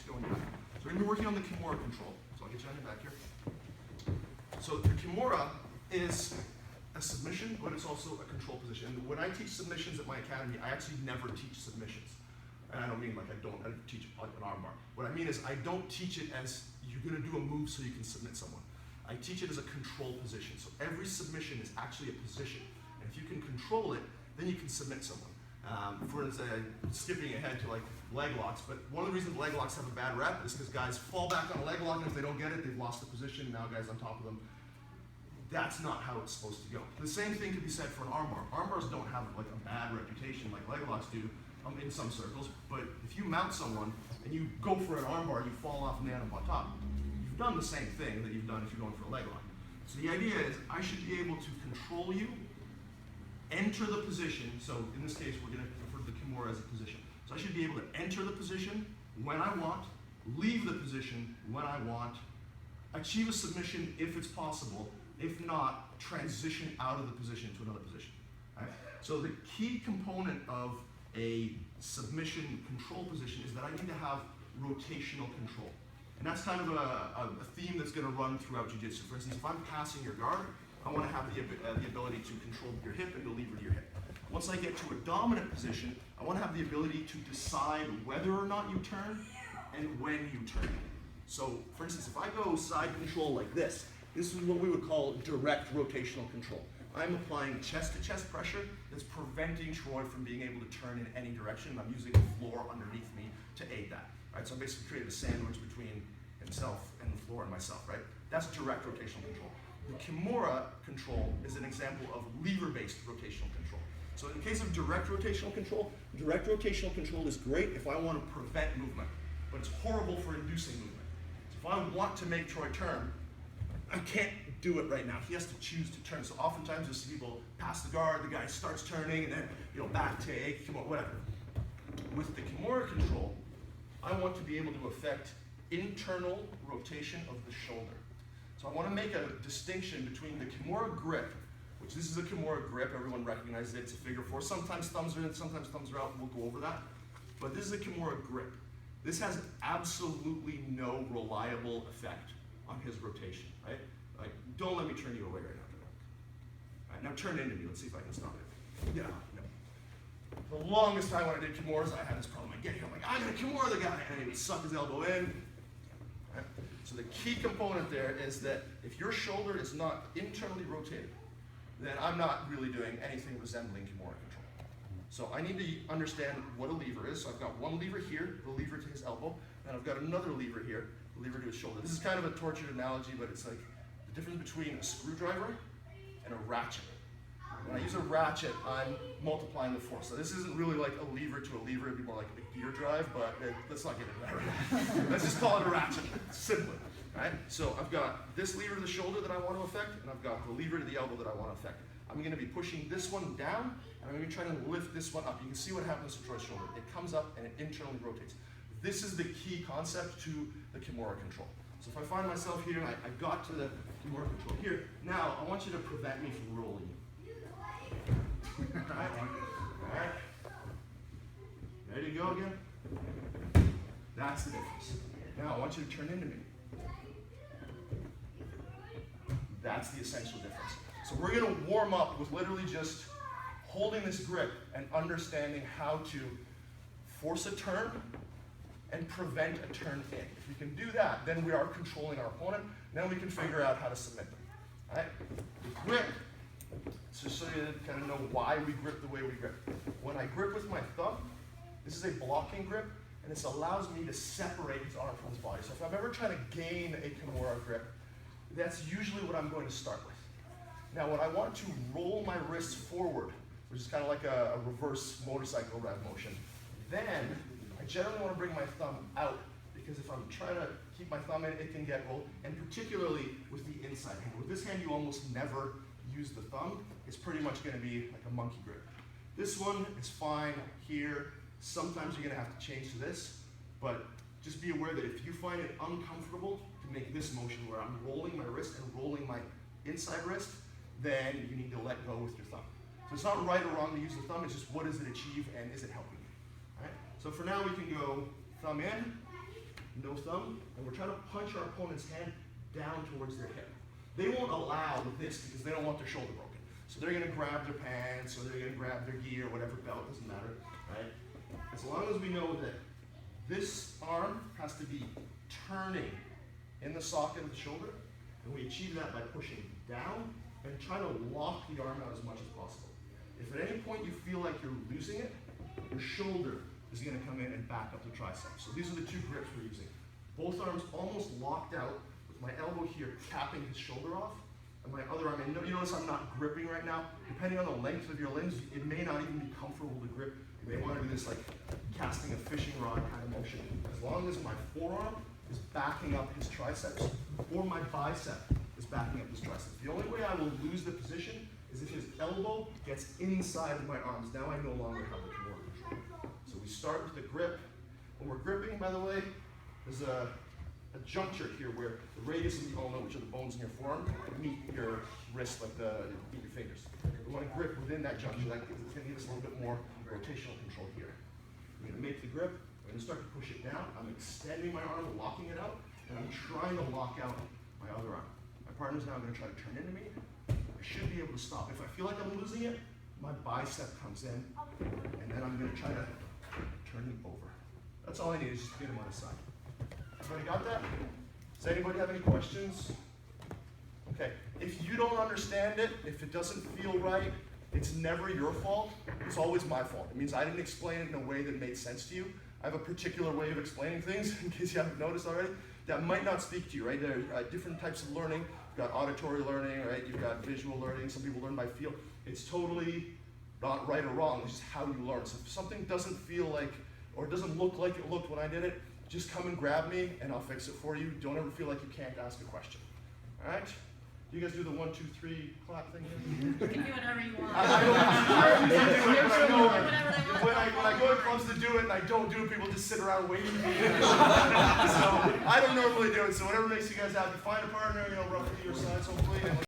go in your back. So we're going to be working on the Kimura control. So I'll get you on your back here. So the Kimura is a submission, but it's also a control position. And when I teach submissions at my academy, I actually never teach submissions. And I don't mean like I teach like an arm bar. What I mean is I don't teach it as you're going to do a move so you can submit someone. I teach it as a control position. So every submission is actually a position. And if you can control it, then you can submit someone. For instance, skipping ahead to like leg locks, but one of the reasons leg locks have a bad rep is because guys fall back on a leg lock, and if they don't get it, they've lost the position, now guys on top of them. That's not how it's supposed to go. The same thing could be said for an arm bar. Arm bars don't have like a bad reputation like leg locks do in some circles, but if you mount someone and you go for an arm bar, you fall off and they end up on top, you've done the same thing that you've done if you're going for a leg lock. So the idea is I should be able to control you, enter the position, so in this case we're going to refer to the Kimura as a position. So I should be able to enter the position when I want, leave the position when I want, achieve a submission if it's possible, if not, transition out of the position to another position. Right? So the key component of a submission control position is that I need to have rotational control. And that's kind of a theme that's going to run throughout jiu-jitsu. For instance, if I'm passing your guard, I want to have the ability to control your hip and to lever your hip. Once I get to a dominant position, I want to have the ability to decide whether or not you turn and when you turn. So, for instance, if I go side control like this is what we would call direct rotational control. I'm applying chest-to-chest pressure that's preventing Troy from being able to turn in any direction. I'm using the floor underneath me to aid that. Right? So I basically created a sandwich between himself and the floor and myself. Right? That's direct rotational control. The Kimura control is an example of lever-based rotational control. So in the case of direct rotational control is great if I want to prevent movement, but it's horrible for inducing movement. So if I want to make Troy turn, I can't do it right now. He has to choose to turn. So oftentimes you'll see people pass the guard, the guy starts turning, and then back take, whatever. With the Kimura control, I want to be able to affect internal rotation of the shoulder. So I want to make a distinction between the Kimura grip, which this is a Kimura grip, everyone recognizes it, it's a figure four. Sometimes thumbs are in, sometimes thumbs are out, we'll go over that. But this is a Kimura grip. This has absolutely no reliable effect on his rotation, right? Like, don't let me turn you away right now. Right, now turn into me, let's see if I can stop it. Yeah, no. The longest time when I did Kimuras, I had this problem. I get here, I'm like, I'm gonna Kimura the guy, and he would suck his elbow in. Right? So the key component there is that if your shoulder is not internally rotated, then I'm not really doing anything resembling Kimura control. So I need to understand what a lever is. So I've got one lever here, the lever to his elbow, and I've got another lever here, the lever to his shoulder. This is kind of a tortured analogy, but it's like the difference between a screwdriver and a ratchet. When I use a ratchet, I'm multiplying the force. So this isn't really like a lever to a lever, it'd be more like a gear drive, but let's not get into that right now. Let's just call it a ratchet, simply. Right? So I've got this lever to the shoulder that I want to affect, and I've got the lever to the elbow that I want to affect. I'm going to be pushing this one down, and I'm going to be trying to lift this one up. You can see what happens to Troy's shoulder. It comes up and it internally rotates. This is the key concept to the Kimura control. So if I find myself here, and I got to the Kimura control here, now I want you to prevent me from rolling you. All right. Ready to go again? That's the difference. Now I want you to turn into me. That's the essential difference. So we're going to warm up with literally just holding this grip and understanding how to force a turn and prevent a turn in. If we can do that, then we are controlling our opponent. Then we can figure out how to submit them. All right? The grip, so you kind of know why we grip the way we grip. When I grip with my thumb, this is a blocking grip, and this allows me to separate his arm from his body. So if I'm ever trying to gain a Kimura grip, that's usually what I'm going to start with. Now, when I want to roll my wrists forward, which is kind of like a reverse motorcycle rev motion, then I generally want to bring my thumb out, because if I'm trying to keep my thumb in, it can get rolled, and particularly with the inside hand. With this hand, you almost never use the thumb. It's pretty much going to be like a monkey grip. This one is fine here. Sometimes you're going to have to change to this, but just be aware that if you find it uncomfortable to make this motion where I'm rolling my wrist and rolling my inside wrist, then you need to let go with your thumb. So it's not right or wrong to use the thumb, it's just what does it achieve and is it helping you? All right? So for now we can go thumb in, no thumb, and we're trying to punch our opponent's hand down towards their hip. They won't allow this because they don't want their shoulder broken. So they're gonna grab their pants, or they're gonna grab their gi or whatever belt, doesn't matter, right? As long as we know that this arm has to be turning in the socket of the shoulder, and we achieve that by pushing down and trying to lock the arm out as much as possible. If at any point you feel like you're losing it, your shoulder is going to come in and back up the tricep. So these are the two grips we're using. Both arms almost locked out with my elbow here capping his shoulder off, and my other arm, and you notice I'm not gripping right now. Depending on the length of your limbs, it may not even be comfortable to grip. You may want to do this like casting a fishing rod kind of motion. As long as my forearm is backing up his triceps, or my bicep is backing up his triceps. The only way I will lose the position is if his elbow gets inside of my arms. Now I no longer have the Kimura control. So we start with the grip. When we're gripping, by the way, there's a juncture here where the radius and the ulna, which are the bones in your forearm, meet your wrist, like meet your fingers. We want to grip within that juncture. That is going to give us a little bit more rotational control here. We're going to make the grip. We're going to start to push it down. I'm extending my arm, locking it out, and I'm trying to lock out my other arm. My partner's now going to try to turn into me. I should be able to stop. If I feel like I'm losing it, my bicep comes in, and then I'm going to try to turn him over. That's all I need is just to get him on his side. Everybody got that? Does anybody have any questions? Okay. If you don't understand it, if it doesn't feel right, it's never your fault. It's always my fault. It means I didn't explain it in a way that made sense to you. I have a particular way of explaining things, in case you haven't noticed already, that might not speak to you, right? There are different types of learning. You've got auditory learning, right? You've got visual learning. Some people learn by feel. It's totally not right or wrong. It's just how you learn. So if something doesn't feel like, or doesn't look like it looked when I did it, just come and grab me and I'll fix it for you. Don't ever feel like you can't ask a question. All right? Do you guys do the 1, 2, 3 clap thing here? You can do whatever you want. I don't usually do it, but I know when I go to clubs to do it and I don't do it, people just sit around waiting for me. So I don't normally do it, so whatever makes you guys happy. Find a partner, roughly your size, hopefully.